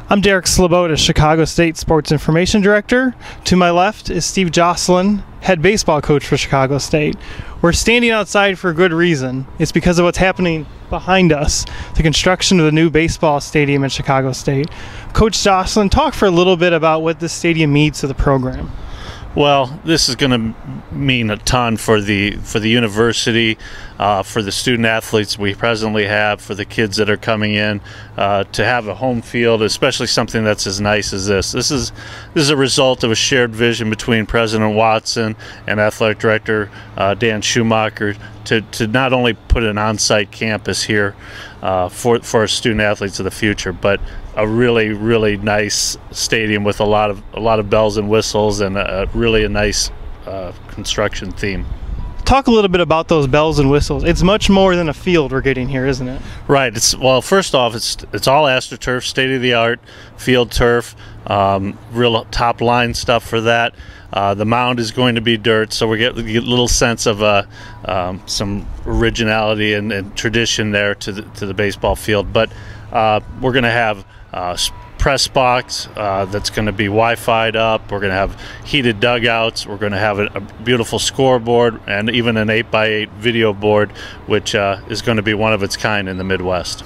I'm Derek Slobota, Chicago State Sports Information Director. To my left is Steve Joslyn, head baseball coach for Chicago State. We're standing outside for a good reason. It's because of what's happening behind us, the construction of the new baseball stadium in Chicago State. Coach Joslyn, talk for a little bit about what this stadium means to the program. Well, this is going to mean a ton for the university, for the student athletes we presently have, for the kids that are coming in, to have a home field, especially something that's as nice as this. This is a result of a shared vision between President Watson and Athletic Director Dan Schumacher to not only put an on-site campus here for our student athletes of the future, but a really nice stadium with a lot of bells and whistles and really a nice construction theme. Talk a little bit about those bells and whistles. It's much more than a field we're getting here, isn't it? Right. Well, first off, it's all AstroTurf, state-of-the-art field turf, real top-line stuff for that. The mound is going to be dirt, so we get a little sense of some originality and tradition there to the baseball field. But we're going to have press box that's going to be Wi-Fi'd up. We're going to have heated dugouts. We're going to have a beautiful scoreboard and even an 8x8 video board, which is going to be one of its kind in the Midwest.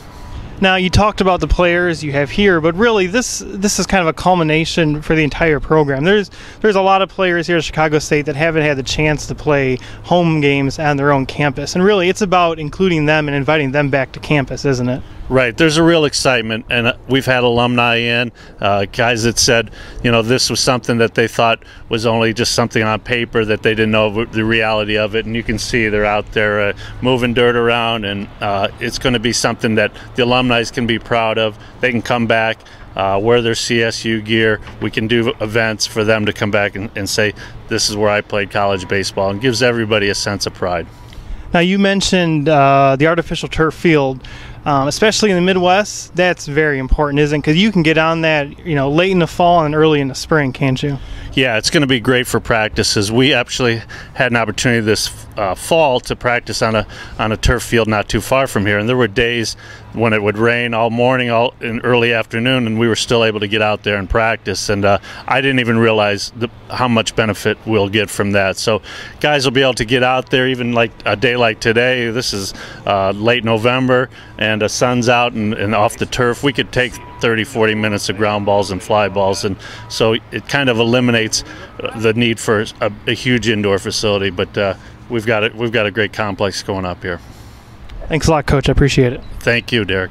Now, you talked about the players you have here, but really this is kind of a culmination for the entire program. There's a lot of players here at Chicago State that haven't had the chance to play home games on their own campus, and really it's about including them and inviting them back to campus, isn't it? Right. There's a real excitement, and we've had alumni in, guys that said, you know, this was something that they thought was only just something on paper, that they didn't know the reality of it, and you can see they're out there moving dirt around, and it's going to be something that the alumni can be proud of. They can come back, wear their CSU gear. We can do events for them to come back and say, this is where I played college baseball, and gives everybody a sense of pride. Now, you mentioned the artificial turf field. Especially in the Midwest, that's very important, isn't it? Because you can get on that, you know, late in the fall and early in the spring, can't you? Yeah, it's going to be great for practices. We actually had an opportunity this fall to practice on a turf field not too far from here, and there were days when it would rain all morning, all in early afternoon, and we were still able to get out there and practice. And I didn't even realize how much benefit we'll get from that. So guys will be able to get out there, even like a day like today. This is late November, and the sun's out and off the turf. We could take 30-40 minutes of ground balls and fly balls, and so it kind of eliminates the need for a huge indoor facility. But we've got a great complex going up here. Thanks a lot, Coach. I appreciate it. Thank you, Derek.